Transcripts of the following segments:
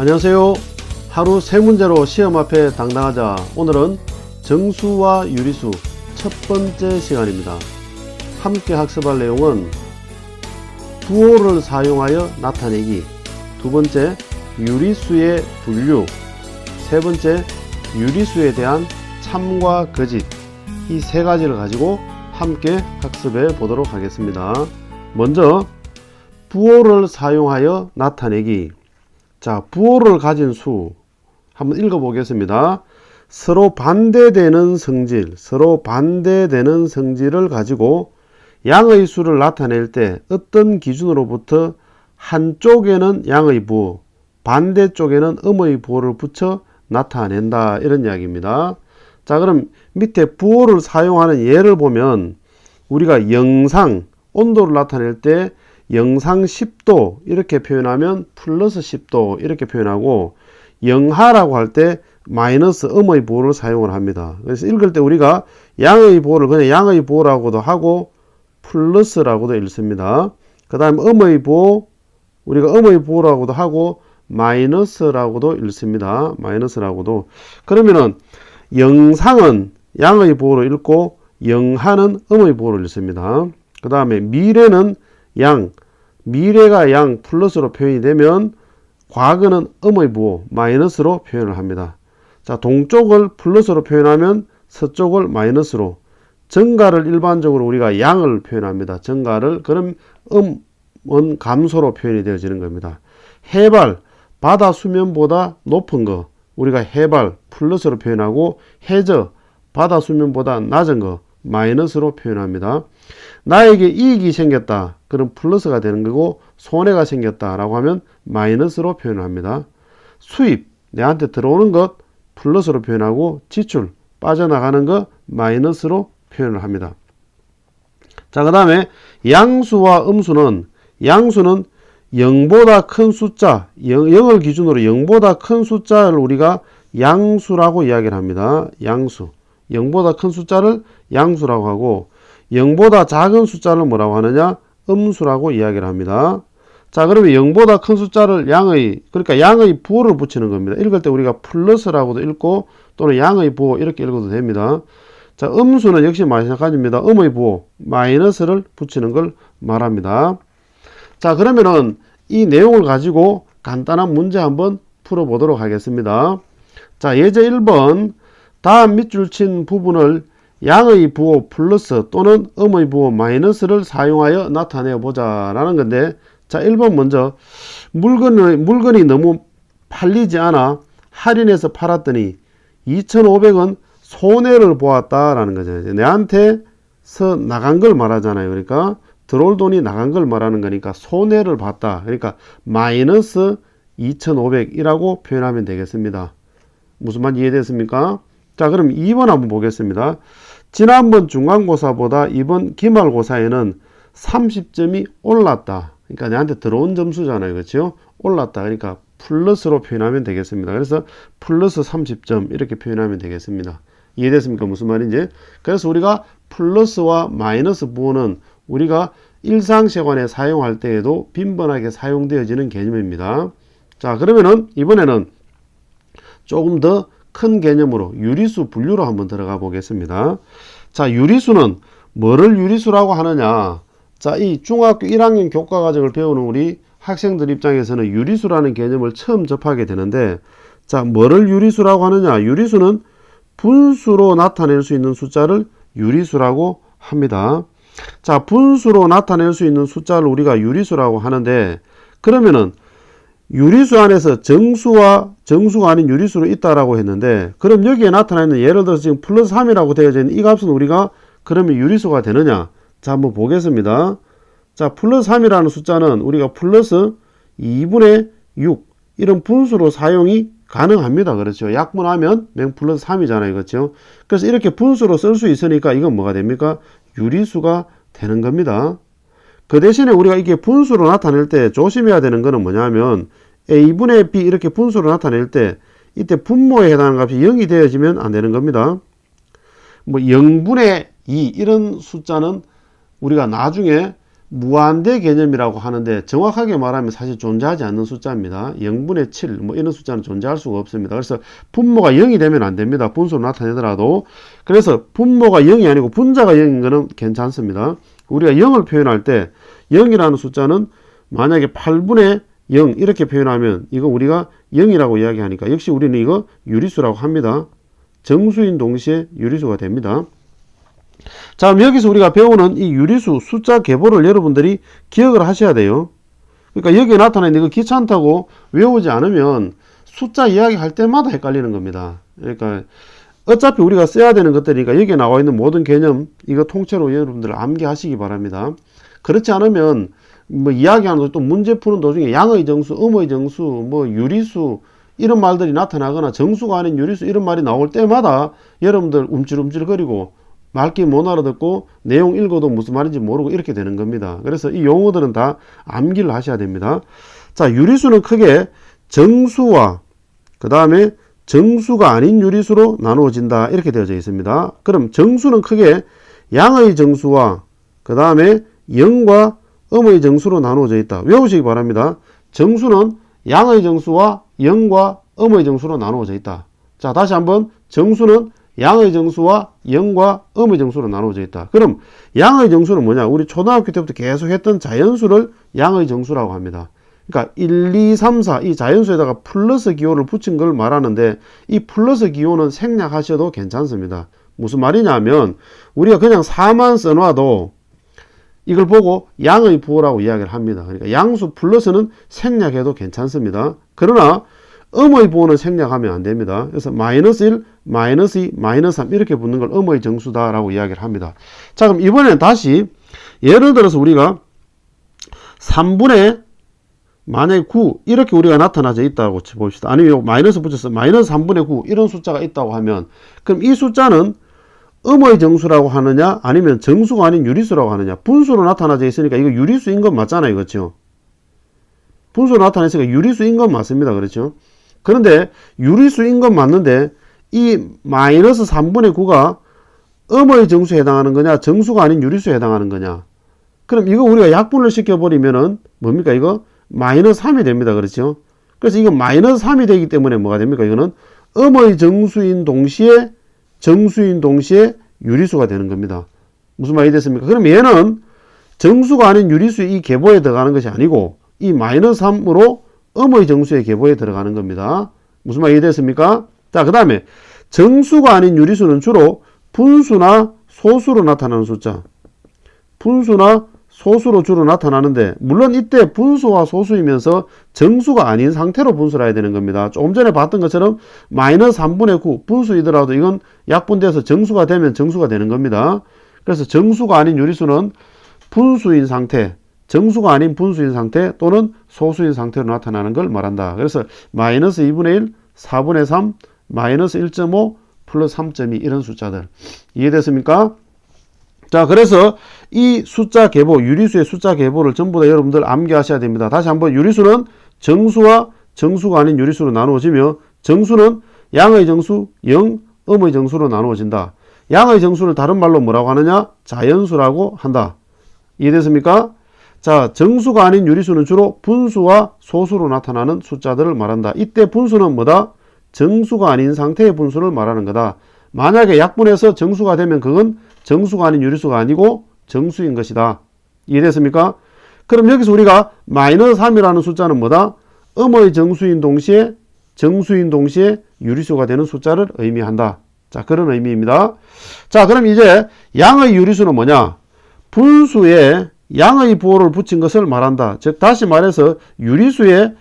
안녕하세요. 하루 세 문제로 시험 앞에 당당하자. 오늘은 정수와 유리수 첫 번째 시간입니다. 함께 학습할 내용은 부호를 사용하여 나타내기, 두 번째 유리수의 분류, 세 번째 유리수에 대한 참과 거짓, 이 세 가지를 가지고 함께 학습해 보도록 하겠습니다. 먼저 부호를 사용하여 나타내기. 자, 부호를 가진 수 한번 읽어보겠습니다. 서로 반대되는 성질을 가지고 양의 수를 나타낼 때 어떤 기준으로부터 한쪽에는 양의 부호, 반대쪽에는 음의 부호를 붙여 나타낸다, 이런 이야기입니다. 자, 그럼 밑에 부호를 사용하는 예를 보면 우리가 영상, 온도를 나타낼 때 영상 10도 이렇게 표현하면 플러스 10도 이렇게 표현하고, 영하라고 할 때 마이너스 음의 부호를 사용을 합니다. 그래서 읽을 때 우리가 양의 부호를 그냥 양의 부호라고도 하고 플러스라고도 읽습니다. 그 다음 음의 부호, 우리가 음의 부호라고도 하고 마이너스라고도 읽습니다. 마이너스라고도. 그러면은 영상은 양의 부호로 읽고 영하는 음의 부호로 읽습니다. 그 다음에 미래는 양, 미래가 양 플러스로 표현이 되면 과거는 음의 부호 마이너스로 표현을 합니다. 자, 동쪽을 플러스로 표현하면 서쪽을 마이너스로, 정가를 일반적으로 우리가 양을 표현합니다. 정가를. 그럼 음은 감소로 표현이 되어지는 겁니다. 해발, 바다 수면보다 높은 거 우리가 해발 플러스로 표현하고, 해저, 바다 수면보다 낮은 거 마이너스로 표현합니다. 나에게 이익이 생겼다, 그럼 플러스가 되는 거고, 손해가 생겼다 라고 하면 마이너스로 표현을 합니다. 수입, 내한테 들어오는 것 플러스로 표현하고, 지출, 빠져나가는 것 마이너스로 표현을 합니다. 자, 그 다음에 양수와 음수는, 양수는 0보다 큰 숫자, 0을 기준으로 0보다 큰 숫자를 우리가 양수라고 이야기를 합니다. 양수, 0보다 큰 숫자를 양수라고 하고, 0보다 작은 숫자를 뭐라고 하느냐? 음수라고 이야기를 합니다. 자, 그러면 0보다 큰 숫자를 그러니까 양의 부호를 붙이는 겁니다. 읽을 때 우리가 플러스라고도 읽고 또는 양의 부호 이렇게 읽어도 됩니다. 자, 음수는 역시 마찬가지입니다. 음의 부호 마이너스를 붙이는 걸 말합니다. 자, 그러면은 이 내용을 가지고 간단한 문제 한번 풀어보도록 하겠습니다. 자, 예제 1번, 다음 밑줄 친 부분을 양의 부호 플러스 또는 음의 부호 마이너스를 사용하여 나타내 보자 라는 건데, 자, 1번 먼저 물건이 너무 팔리지 않아 할인해서 팔았더니 2,500원 손해를 보았다 라는 거죠. 내한테서 나간 걸 말하잖아요. 그러니까 들어올 돈이 나간 걸 말하는 거니까 손해를 봤다. 그러니까 마이너스 2,500이라고 표현하면 되겠습니다. 무슨 말 이해됐습니까? 자, 그럼 2번 한번 보겠습니다. 지난번 중간고사보다 이번 기말고사에는 30점이 올랐다. 그러니까 내한테 들어온 점수잖아요. 그렇죠? 올랐다. 그러니까 플러스로 표현하면 되겠습니다. 그래서 플러스 30점 이렇게 표현하면 되겠습니다. 이해됐습니까? 무슨 말인지? 그래서 우리가 플러스와 마이너스 부호는 우리가 일상생활에 사용할 때에도 빈번하게 사용되어지는 개념입니다. 자, 그러면은 이번에는 조금 더 큰 개념으로 유리수 분류로 한번 들어가 보겠습니다. 자, 유리수는 뭐를 유리수라고 하느냐? 자, 이 중학교 1학년 교과과정을 배우는 우리 학생들 입장에서는 유리수라는 개념을 처음 접하게 되는데, 자, 뭐를 유리수라고 하느냐? 유리수는 분수로 나타낼 수 있는 숫자를 유리수라고 합니다. 자, 분수로 나타낼 수 있는 숫자를 우리가 유리수라고 하는데, 그러면은 유리수 안에서 정수가 아닌 유리수로 있다라고 했는데, 그럼 여기에 나타나 있는, 예를 들어서 지금 플러스 3이라고 되어져 있는 이 값은 우리가 그러면 유리수가 되느냐? 자, 한번 보겠습니다. 자, 플러스 3이라는 숫자는 우리가 플러스 2분의 6 이런 분수로 사용이 가능합니다. 그렇죠? 약분하면 맹 플러스 3이잖아요. 그렇죠? 그래서 이렇게 분수로 쓸 수 있으니까 이건 뭐가 됩니까? 유리수가 되는 겁니다. 그 대신에 우리가 이게 분수로 나타낼 때 조심해야 되는 거는 뭐냐면, a분의 b 이렇게 분수로 나타낼 때 이때 분모에 해당하는 값이 0이 되어지면 안 되는 겁니다. 뭐 0분의 2 이런 숫자는 우리가 나중에 무한대 개념이라고 하는데 정확하게 말하면 사실 존재하지 않는 숫자입니다. 0분의 7 뭐 이런 숫자는 존재할 수가 없습니다. 그래서 분모가 0이 되면 안 됩니다. 분수로 나타내더라도. 그래서 분모가 0이 아니고 분자가 0인 거는 괜찮습니다. 우리가 0을 표현할 때 0이라는 숫자는 만약에 8분의 0 이렇게 표현하면 이거 우리가 0이라고 이야기하니까 역시 우리는 이거 유리수라고 합니다. 정수인 동시에 유리수가 됩니다. 자, 그럼 여기서 우리가 배우는 이 유리수 숫자 계보를 여러분들이 기억을 하셔야 돼요. 그러니까 여기에 나타나는 이거 귀찮다고 외우지 않으면 숫자 이야기 할 때마다 헷갈리는 겁니다. 그러니까 어차피 우리가 써야 되는 것들이니까 여기에 나와 있는 모든 개념 이거 통째로 여러분들 암기하시기 바랍니다. 그렇지 않으면 뭐 이야기하는 또 문제 푸는 도중에 양의 정수, 음의 정수, 뭐 유리수 이런 말들이 나타나거나 정수가 아닌 유리수 이런 말이 나올 때마다 여러분들 움찔움찔거리고 말귀 못 알아듣고 내용 읽어도 무슨 말인지 모르고 이렇게 되는 겁니다. 그래서 이 용어들은 다 암기를 하셔야 됩니다. 자, 유리수는 크게 정수와 그 다음에 정수가 아닌 유리수로 나누어진다 이렇게 되어져 있습니다. 그럼 정수는 크게 양의 정수와 그 다음에 영과 음의 정수로 나누어져 있다. 외우시기 바랍니다. 정수는 양의 정수와 영과 음의 정수로 나누어져 있다. 자, 다시 한번 정수는 양의 정수와 영과 음의 정수로 나누어져 있다. 그럼 양의 정수는 뭐냐? 우리 초등학교 때부터 계속 했던 자연수를 양의 정수라고 합니다. 그러니까 1, 2, 3, 4 이 자연수에다가 플러스 기호를 붙인 걸 말하는데 이 플러스 기호는 생략하셔도 괜찮습니다. 무슨 말이냐면 우리가 그냥 4만 써놔도 이걸 보고 양의 부호라고 이야기를 합니다. 그러니까 양수 플러스는 생략해도 괜찮습니다. 그러나 음의 부호는 생략하면 안 됩니다. 그래서 마이너스 1, 마이너스 2, 마이너스 3 이렇게 붙는 걸 음의 정수다라고 이야기를 합니다. 자, 그럼 이번에는 다시 예를 들어서 우리가 3분의 만약에 9 이렇게 우리가 나타나져 있다고 봅시다. 아니면 마이너스 붙여서 마이너스 3분의 9 이런 숫자가 있다고 하면 그럼 이 숫자는 음의 정수라고 하느냐 아니면 정수가 아닌 유리수라고 하느냐. 분수로 나타나져 있으니까 이거 유리수인 건 맞잖아요. 그렇죠? 분수로 나타냈으니까 유리수인 건 맞습니다. 그렇죠? 그런데 유리수인 건 맞는데 이 마이너스 3분의 9가 음의 정수에 해당하는 거냐 정수가 아닌 유리수에 해당하는 거냐. 그럼 이거 우리가 약분을 시켜버리면은 뭡니까 이거 마이너스 3이 됩니다. 그렇죠? 그래서 이거 마이너스 3이 되기 때문에 뭐가 됩니까? 이거는 음의 정수인 동시에 정수인 동시에 유리수가 되는 겁니다. 무슨 말이 됐습니까? 그럼 얘는 정수가 아닌 유리수의 이 계보에 들어가는 것이 아니고 이 마이너스 3으로 음의 정수의 계보에 들어가는 겁니다. 무슨 말이 됐습니까? 자, 그 다음에 정수가 아닌 유리수는 주로 분수나 소수로 나타나는 숫자. 분수나 소수로 주로 나타나는데 물론 이때 분수와 소수이면서 정수가 아닌 상태로 분수를 해야 되는 겁니다. 조금 전에 봤던 것처럼 마이너스 3분의 9 분수이더라도 이건 약분돼서 정수가 되면 정수가 되는 겁니다. 그래서 정수가 아닌 유리수는 분수인 상태, 정수가 아닌 분수인 상태 또는 소수인 상태로 나타나는 걸 말한다. 그래서 마이너스 2분의 1, 4분의 3, 마이너스 1.5, 플러스 3.2 이런 숫자들 이해됐습니까? 자, 그래서 이 숫자 계보, 유리수의 숫자 계보를 전부 다 여러분들 암기하셔야 됩니다. 다시 한번 유리수는 정수와 정수가 아닌 유리수로 나누어지며 정수는 양의 정수, 영, 음의 정수로 나누어진다. 양의 정수를 다른 말로 뭐라고 하느냐? 자연수라고 한다. 이해됐습니까? 자, 정수가 아닌 유리수는 주로 분수와 소수로 나타나는 숫자들을 말한다. 이때 분수는 뭐다? 정수가 아닌 상태의 분수를 말하는 거다. 만약에 약분해서 정수가 되면 그건 정수가 아닌 유리수가 아니고 정수인 것이다. 이해됐습니까? 그럼 여기서 우리가 마이너스 3이라는 숫자는 뭐다? 음의 정수인 동시에 유리수가 되는 숫자를 의미한다. 자, 그런 의미입니다. 자, 그럼 이제 양의 유리수는 뭐냐? 분수에 양의 부호를 붙인 것을 말한다. 즉 다시 말해서 유리수에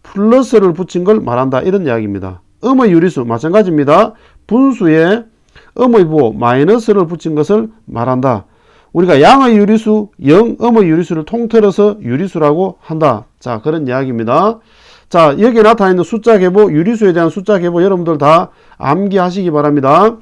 플러스를 붙인 걸 말한다. 이런 이야기입니다. 음의 유리수 마찬가지입니다. 분수에 음의 부호 마이너스를 붙인 것을 말한다. 우리가 양의 유리수, 영, 음의 유리수를 통틀어서 유리수라고 한다. 자, 그런 이야기입니다. 자, 여기에 나타나 있는 숫자 계보, 유리수에 대한 숫자 계보 여러분들 다 암기하시기 바랍니다.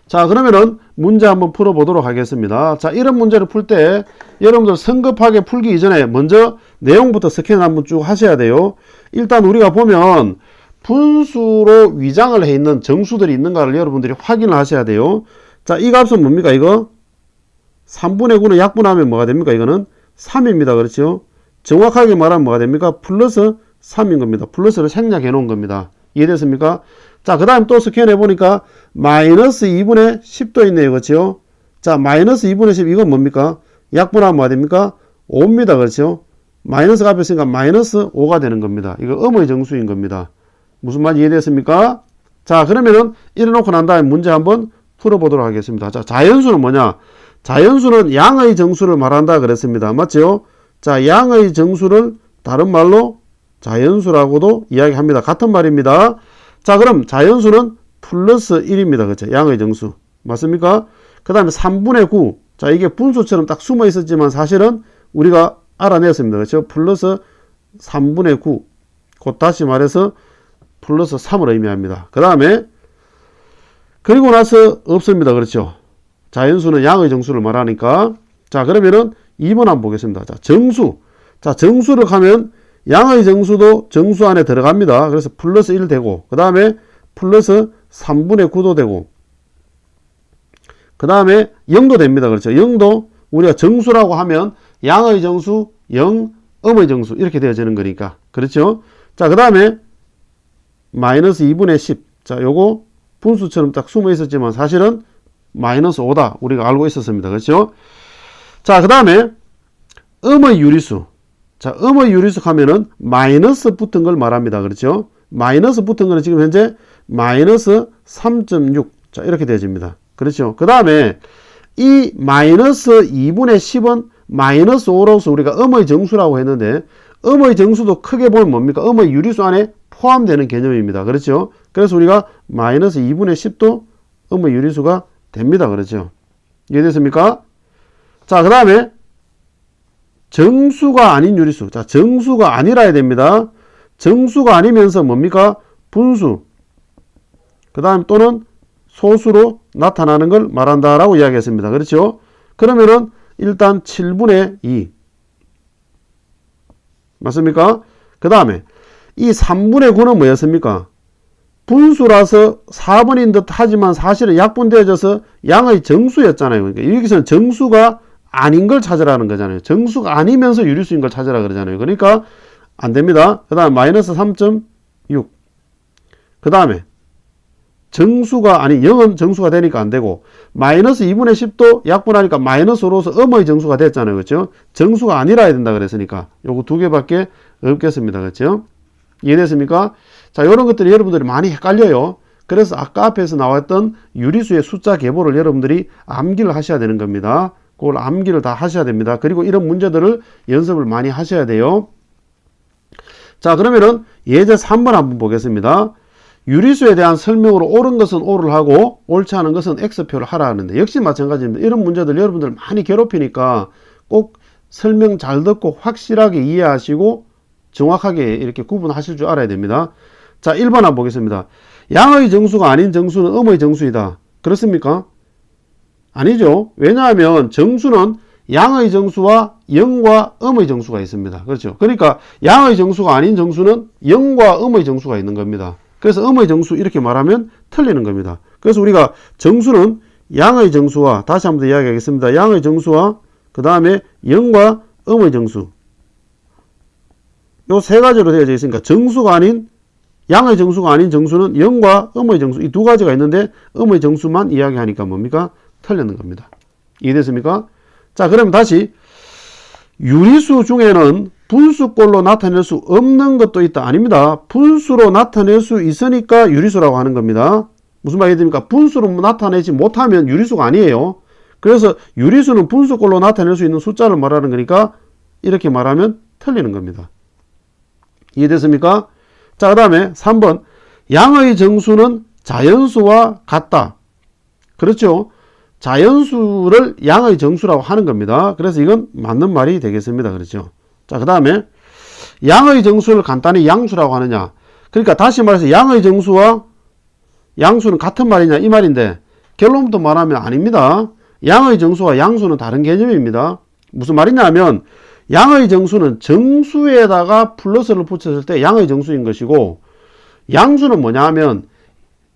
자, 그러면은 문제 한번 풀어보도록 하겠습니다. 자, 이런 문제를 풀 때 여러분들 성급하게 풀기 이전에 먼저 내용부터 스캔 한번 쭉 하셔야 돼요. 일단 우리가 보면 분수로 위장을 해 있는 정수들이 있는가를 여러분들이 확인을 하셔야 돼요. 자, 이 값은 뭡니까? 이거 3분의 9는 약분하면 뭐가 됩니까? 이거는 3입니다. 그렇죠? 정확하게 말하면 뭐가 됩니까? 플러스 3인 겁니다. 플러스를 생략해 놓은 겁니다. 이해됐습니까? 자, 그 다음 또 스캔해 보니까 마이너스 2분의 10도 있네요. 그렇죠? 자, 마이너스 2분의 10 이건 뭡니까? 약분하면 뭐가 됩니까? 5입니다. 그렇죠? 마이너스가 앞에 있으니까 마이너스 5가 되는 겁니다. 이거 음의 정수인 겁니다. 무슨 말 이해됐습니까? 자, 그러면은 이래놓고 난 다음에 문제 한번 풀어보도록 하겠습니다. 자, 자연수는 뭐냐? 자연수는 양의 정수를 말한다 그랬습니다. 맞죠? 자, 양의 정수를 다른 말로 자연수라고도 이야기합니다. 같은 말입니다. 자, 그럼 자연수는 플러스 1입니다. 그렇죠? 양의 정수. 맞습니까? 그 다음에 3분의 9. 자, 이게 분수처럼 딱 숨어 있었지만 사실은 우리가 알아냈습니다. 그렇죠? 플러스 3분의 9. 곧 다시 말해서 플러스 3을 의미합니다. 그 다음에 그리고 나서 없습니다. 그렇죠? 자연수는 양의 정수를 말하니까. 자, 그러면은 2번 한번 보겠습니다. 자, 정수. 자, 정수를 하면 양의 정수도 정수 안에 들어갑니다. 그래서 플러스 1 되고, 그 다음에 플러스 3분의 9도 되고, 그 다음에 0도 됩니다. 그렇죠? 0도 우리가 정수라고 하면 양의 정수, 0, 음의 정수 이렇게 되어지는 거니까. 그렇죠? 자, 그 다음에 마이너스 2분의 10. 자, 요거 분수처럼 딱 숨어 있었지만 사실은 마이너스 5다. 우리가 알고 있었습니다. 그렇죠? 자, 그 다음에 음의 유리수. 자, 음의 유리수 하면은 마이너스 붙은 걸 말합니다. 그렇죠? 마이너스 붙은 거는 지금 현재 마이너스 3.6. 자, 이렇게 되어집니다. 그렇죠? 그 다음에 이 마이너스 2분의 10은 마이너스 5로서 우리가 음의 정수라고 했는데 음의 정수도 크게 보면 뭡니까? 음의 유리수 안에 포함되는 개념입니다. 그렇죠? 그래서 우리가 마이너스 2분의 10도 음의 유리수가 됩니다. 그렇죠? 이해됐습니까? 자, 그 다음에 정수가 아닌 유리수. 자, 정수가 아니라야 됩니다. 정수가 아니면서 뭡니까? 분수. 그 다음 또는 소수로 나타나는 걸 말한다라고 이야기했습니다. 그렇죠? 그러면은 일단 7분의 2. 맞습니까? 그 다음에 이 3분의 9는 뭐였습니까? 분수라서 4분인 듯 하지만 사실은 약분되어져서 양의 정수였잖아요. 그러니까 여기서는 정수가 아닌 걸 찾으라는 거잖아요. 정수가 아니면서 유리수인 걸 찾으라 그러잖아요. 그러니까 안 됩니다. 그 다음에 마이너스 3.6. 그 다음에 정수가 아니 0은 정수가 되니까 안 되고 마이너스 2분의 10도 약분하니까 마이너스 5로서 음의 정수가 됐잖아요. 그렇죠? 정수가 아니라야 된다 그랬으니까 요거 두 개밖에 없겠습니다. 그렇죠? 이해됐습니까? 자, 이런 것들이 여러분들이 많이 헷갈려요. 그래서 아까 앞에서 나왔던 유리수의 숫자 계보를 여러분들이 암기를 하셔야 되는 겁니다. 그걸 암기를 다 하셔야 됩니다. 그리고 이런 문제들을 연습을 많이 하셔야 돼요. 자, 그러면은 예제 3번 한번 보겠습니다. 유리수에 대한 설명으로 옳은 것은 O를 하고 옳지 않은 것은 X표를 하라 하는데 역시 마찬가지입니다. 이런 문제들 여러분들 많이 괴롭히니까 꼭 설명 잘 듣고 확실하게 이해하시고 정확하게 이렇게 구분하실 줄 알아야 됩니다. 자, 1번 한번 보겠습니다. 양의 정수가 아닌 정수는 음의 정수이다. 그렇습니까? 아니죠. 왜냐하면 정수는 양의 정수와 0과 음의 정수가 있습니다. 그렇죠. 그러니까 양의 정수가 아닌 정수는 0과 음의 정수가 있는 겁니다. 그래서 음의 정수 이렇게 말하면 틀리는 겁니다. 그래서 우리가 정수는 양의 정수와 다시 한번 더 이야기하겠습니다. 양의 정수와 그 다음에 0과 음의 정수 요 세 가지로 되어져 있으니까 정수가 아닌 양의 정수가 아닌 정수는 0과 음의 정수 이 두 가지가 있는데 음의 정수만 이야기하니까 뭡니까? 틀리는 겁니다. 이해됐습니까? 자, 그럼 다시 유리수 중에는 분수꼴로 나타낼 수 없는 것도 있다. 아닙니다. 분수로 나타낼 수 있으니까 유리수라고 하는 겁니다. 무슨 말이 됩니까? 분수로 나타내지 못하면 유리수가 아니에요. 그래서 유리수는 분수꼴로 나타낼 수 있는 숫자를 말하는 거니까 이렇게 말하면 틀리는 겁니다. 이해됐습니까? 자, 그 다음에 3번 양의 정수는 자연수와 같다. 그렇죠? 자연수를 양의 정수라고 하는 겁니다. 그래서 이건 맞는 말이 되겠습니다. 그렇죠? 자, 그 다음에 양의 정수를 간단히 양수라고 하느냐. 그러니까 다시 말해서 양의 정수와 양수는 같은 말이냐 이 말인데 결론부터 말하면 아닙니다. 양의 정수와 양수는 다른 개념입니다. 무슨 말이냐 하면 양의 정수는 정수에다가 플러스를 붙였을 때 양의 정수인 것이고 양수는 뭐냐 하면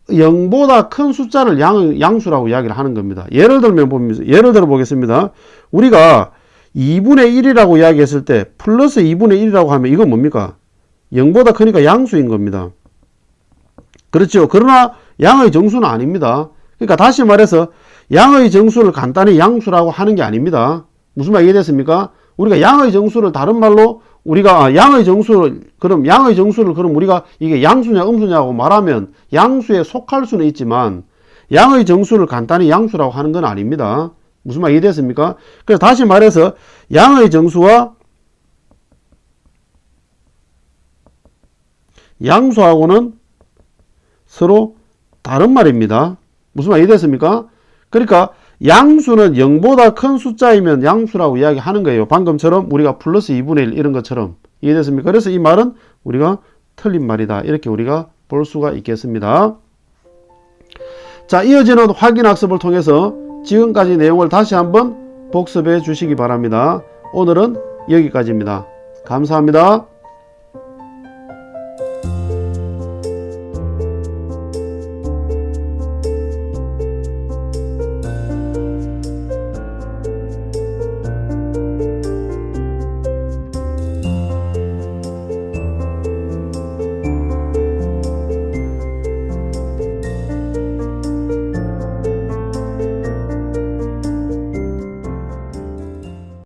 0보다 큰 숫자를 양수라고 이야기를 하는 겁니다. 예를 들어 보겠습니다. 우리가 2분의 1이라고 이야기했을 때 플러스 2분의 1이라고 하면 이건 뭡니까? 0보다 크니까 양수인 겁니다. 그렇죠. 그러나 양의 정수는 아닙니다. 그러니까 다시 말해서 양의 정수를 간단히 양수라고 하는 게 아닙니다. 무슨 말 이해됐습니까? 우리가 양의 정수를 다른 말로 우리가 양의 정수를 그럼 우리가 이게 양수냐 음수냐고 말하면 양수에 속할 수는 있지만 양의 정수를 간단히 양수라고 하는 건 아닙니다. 무슨 말 이해됐습니까? 그래서 다시 말해서 양의 정수와 양수하고는 서로 다른 말입니다. 무슨 말 이해됐습니까? 그러니까 양수는 0보다 큰 숫자이면 양수라고 이야기하는 거예요. 방금처럼 우리가 플러스 2분의 1 이런 것처럼. 이해됐습니까? 그래서 이 말은 우리가 틀린 말이다. 이렇게 우리가 볼 수가 있겠습니다. 자, 이어지는 확인 학습을 통해서 지금까지 내용을 다시 한번 복습해 주시기 바랍니다. 오늘은 여기까지입니다. 감사합니다.